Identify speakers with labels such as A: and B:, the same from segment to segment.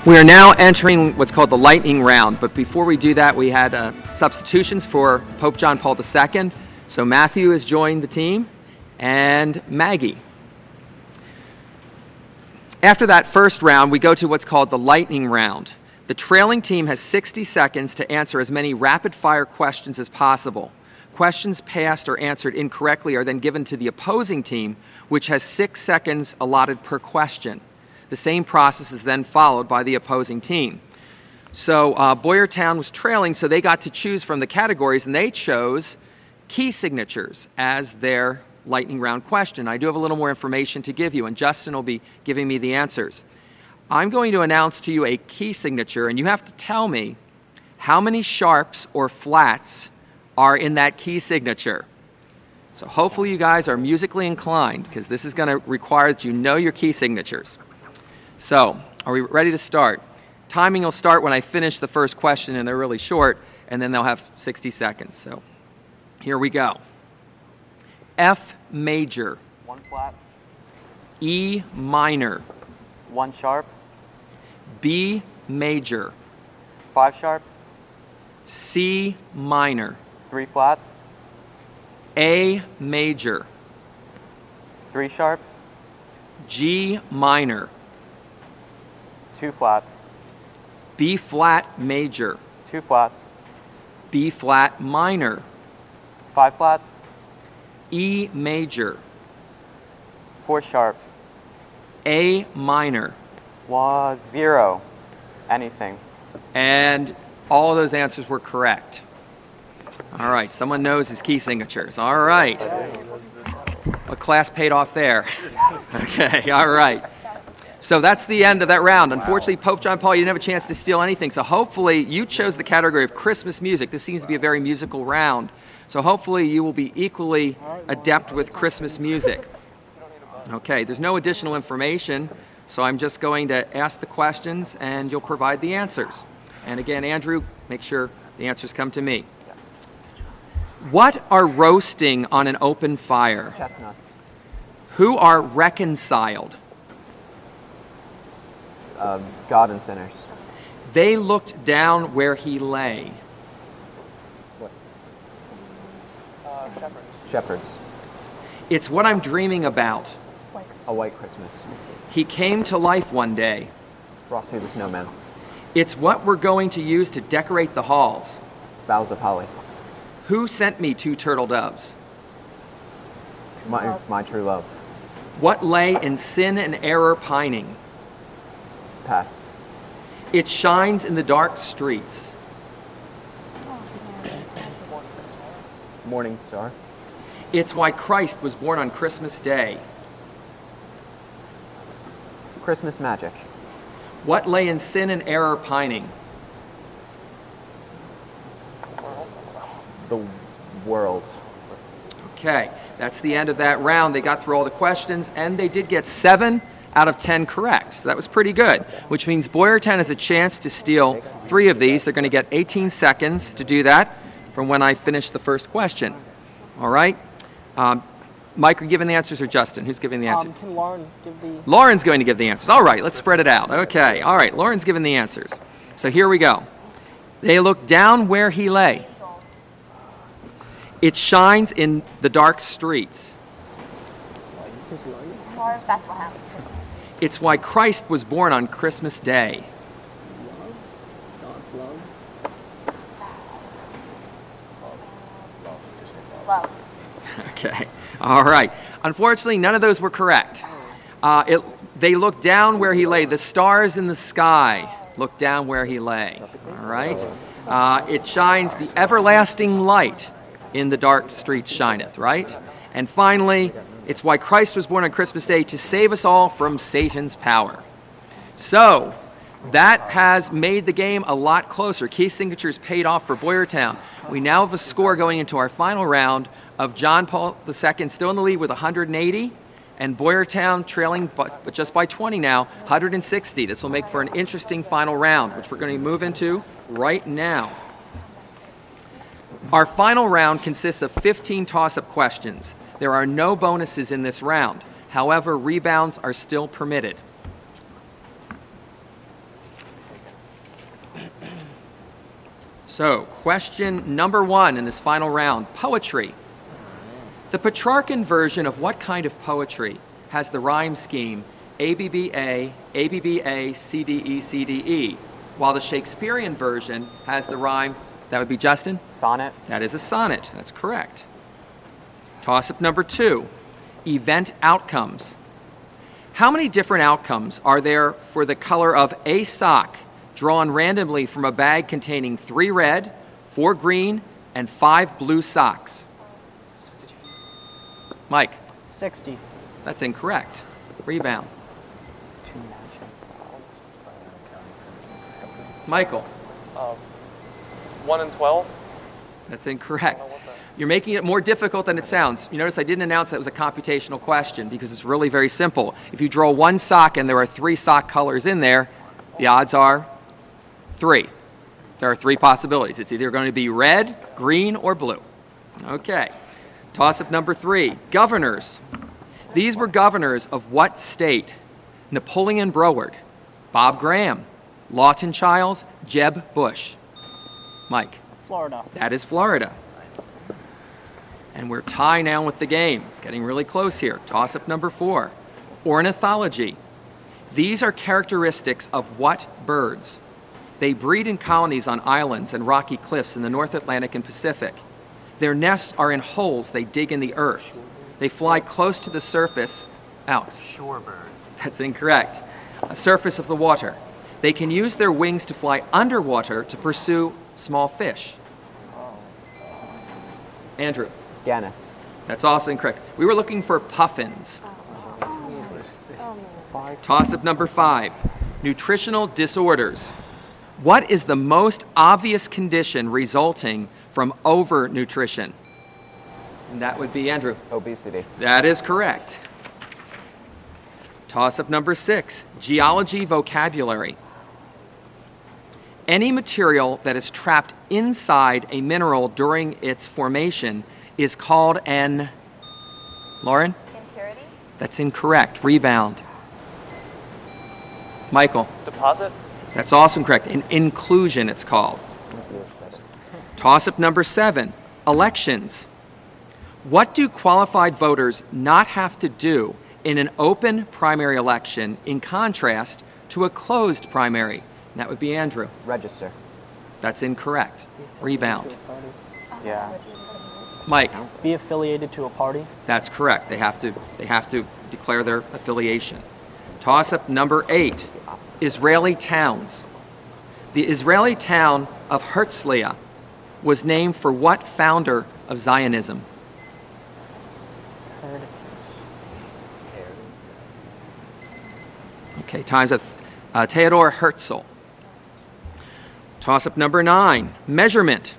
A: We are now entering what's called the lightning round, but before we do that, we had substitutions for Pope John Paul II. So Matthew has joined the team, and Maggie. After that first round, we go to what's called the lightning round. The trailing team has 60 seconds to answer as many rapid-fire questions as possible. Questions passed or answered incorrectly are then given to the opposing team, which has 6 seconds allotted per question. The same process is then followed by the opposing team. So Boyertown was trailing, so they got to choose from the categories, and they chose key signatures as their lightning round question. I do have a little more information to give you, and Justin will be giving me the answers. I'm going to announce to you a key signature, and you have to tell me how many sharps or flats are in that key signature. So hopefully you guys are musically inclined, because this is going to require that you know your key signatures. So, are we ready to start? Timing will start when I finish the first question, and they're really short, and then they'll have 60 seconds. So, here we go. F major.
B: 1 flat.
A: E minor.
B: 1 sharp.
A: B major.
B: 5 sharps.
A: C minor.
B: 3 flats.
A: A major.
B: 3 sharps.
A: G minor.
B: 2 flats.
A: B flat major.
B: 2 flats.
A: B flat minor.
B: 5 flats.
A: E major.
B: 4 sharps.
A: A minor.
B: 0. Anything.
A: And all of those answers were correct. All right, someone knows his key signatures. All right. A class paid off there. Okay, all right. So that's the end of that round. Unfortunately, Pope John Paul, you didn't have a chance to steal anything. So hopefully you chose the category of Christmas music. This seems to be a very musical round. So hopefully you will be equally adept with Christmas music. Okay, there's no additional information, so I'm just going to ask the questions and you'll provide the answers. And again, Andrew, make sure the answers come to me. What are roasting on an open fire?
B: Chestnuts.
A: Who are reconciled?
B: God and sinners.
A: They looked down where he lay.
B: What? Shepherds.
A: It's what I'm dreaming about.
B: A White Christmas.
A: He came to life one day.
B: Frosty the Snowman.
A: It's what we're going to use to decorate the halls.
B: Boughs of Holly.
A: Who sent me 2 turtle doves?
B: My true love.
A: What lay in sin and error pining?
B: Pass.
A: It shines in the dark streets.
B: Morning star.
A: It's why Christ was born on Christmas Day.
B: Christmas magic.
A: What lay in sin and error pining?
B: The world.
A: Okay, that's the end of that round. They got through all the questions, and they did get 7 out of 10 correct. So that was pretty good, which means Boyertown has a chance to steal 3 of these. They're going to get 18 seconds to do that from when I finish the first question. All right? Mike, are you giving the answers, or Justin? Who's giving the answers?
C: Can Lauren give the...
A: Lauren's going to give the answers. All right, let's spread it out. Okay, all right, Lauren's giving the answers. So here we go. They looked down where he lay. It shines in the dark streets.
D: Bethlehem.
A: It's why Christ was born on Christmas Day.
D: Love.
A: Okay, all right. Unfortunately, none of those were correct. They looked down where he lay. The stars in the sky looked down where he lay. All right. It shines the everlasting light in the dark streets shineth, right? And finally, it's why Christ was born on Christmas Day, to save us all from Satan's power. So, that has made the game a lot closer. Key signatures paid off for Boyertown. We now have a score going into our final round of John Paul II still in the lead with 180, and Boyertown trailing but just by 20 now, 160. This will make for an interesting final round, which we're going to move into right now. Our final round consists of 15 toss-up questions. There are no bonuses in this round. However, rebounds are still permitted. So, question number 1 in this final round, poetry. The Petrarchan version of what kind of poetry has the rhyme scheme ABBA, ABBA, CDE, CDE, while the Shakespearean version has the rhyme, that would be Justin?
B: Sonnet.
A: That is a sonnet. That's correct. Toss-up number 2, event outcomes. How many different outcomes are there for the color of a sock drawn randomly from a bag containing 3 red, 4 green, and 5 blue socks? Mike?
C: 60.
A: That's incorrect. Rebound.
B: 2 matching socks.
A: Michael?
E: 1 and 12?
A: That's incorrect. You're making it more difficult than it sounds. You notice I didn't announce that it was a computational question because it's really very simple. If you draw 1 sock and there are 3 sock colors in there, the odds are 3. There are 3 possibilities. It's either going to be red, green, or blue. Okay. Toss-up number 3, governors. These were governors of what state? Napoleon Broward, Bob Graham, Lawton Chiles, Jeb Bush. Mike?
C: Florida.
A: That is Florida. And we're tied now with the game. It's getting really close here. Toss-up number 4, ornithology. These are characteristics of what birds? They breed in colonies on islands and rocky cliffs in the North Atlantic and Pacific. Their nests are in holes they dig in the earth. They fly close to the surface. Alex?
E: Shorebirds.
A: That's incorrect. A surface of the water. They can use their wings to fly underwater to pursue small fish. Andrew?
B: Gannets.
A: That's also incorrect. We were looking for puffins. Toss-up number 5, nutritional disorders. What is the most obvious condition resulting from overnutrition? And that would be Andrew.
B: Obesity.
A: That is correct. Toss-up number 6, geology vocabulary. Any material that is trapped inside a mineral during its formation is called an, Lauren?
D: Impurity?
A: That's incorrect. Rebound. Michael?
E: Deposit?
A: That's also incorrect. An inclusion, it's called. Toss-up number 7, elections. What do qualified voters not have to do in an open primary election in contrast to a closed primary? And that would be Andrew.
B: Register.
A: That's incorrect. Rebound.
B: Yeah.
A: Mike?
C: Be affiliated to a party.
A: That's correct. They have to declare their affiliation. Toss-up number 8, Israeli towns. The Israeli town of Herzliya was named for what founder of Zionism? Okay, time's up. Theodor Herzl. Toss-up number 9, measurement.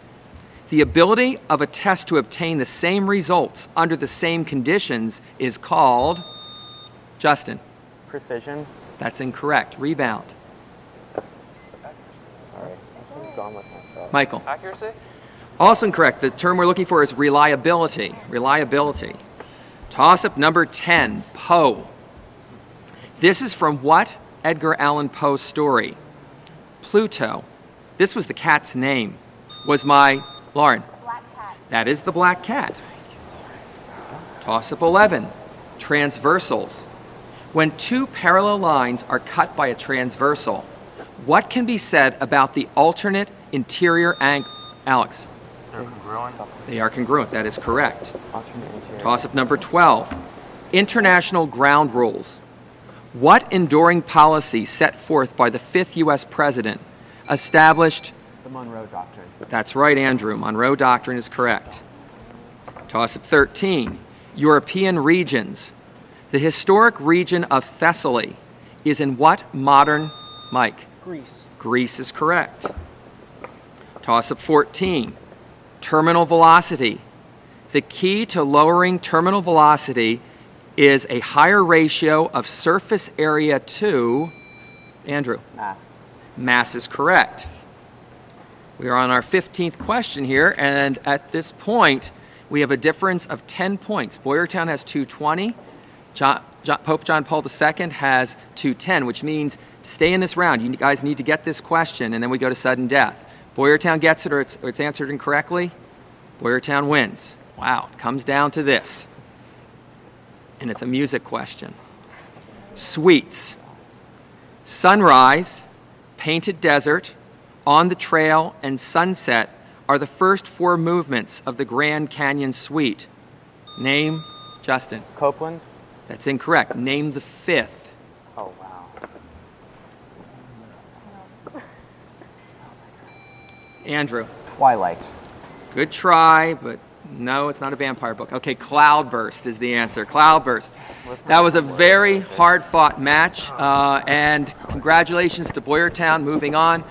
A: The ability of a test to obtain the same results under the same conditions is called, Justin?
B: Precision.
A: That's incorrect. Rebound.
B: Sorry. I've gone with myself.
A: Michael?
E: Accuracy?
A: Also incorrect. The term we're looking for is reliability. Reliability. Toss-up number 10, Poe. This is from what Edgar Allan Poe story? Pluto. This was the cat's name. Was my, Lauren?
D: Black cat.
A: That is the black cat. Toss-up 11, transversals. When 2 parallel lines are cut by a transversal, what can be said about the alternate interior angle? Alex?
E: They're congruent.
A: They are congruent. That is correct.
B: Alternate interior.
A: Toss-up number 12, international ground rules. What enduring policy set forth by the 5th U.S. President established?
B: The Monroe Doctrine.
A: That's right, Andrew. Monroe Doctrine is correct. Toss-up 13, European regions. The historic region of Thessaly is in what modern, Mike?
C: Greece.
A: Greece is correct. Toss-up 14, terminal velocity. The key to lowering terminal velocity is a higher ratio of surface area to, Andrew?
B: Mass.
A: Mass is correct. We are on our 15th question here, and at this point, we have a difference of 10 points. Boyertown has 220. Pope John Paul II has 210, which means to stay in this round, you guys need to get this question, and then we go to sudden death. Boyertown gets it or it's answered incorrectly, Boyertown wins. Wow, it comes down to this. And it's a music question. Sweets. Sunrise, Painted Desert, On the Trail, and Sunset are the first 4 movements of the Grand Canyon Suite. Name, Justin.
B: Copeland.
A: That's incorrect. Name the 5th.
B: Oh, wow.
A: Andrew.
B: Twilight.
A: Good try, but no, it's not a vampire book. Okay, Cloudburst is the answer. Cloudburst. That was a very hard-fought match, and congratulations to Boyertown moving on.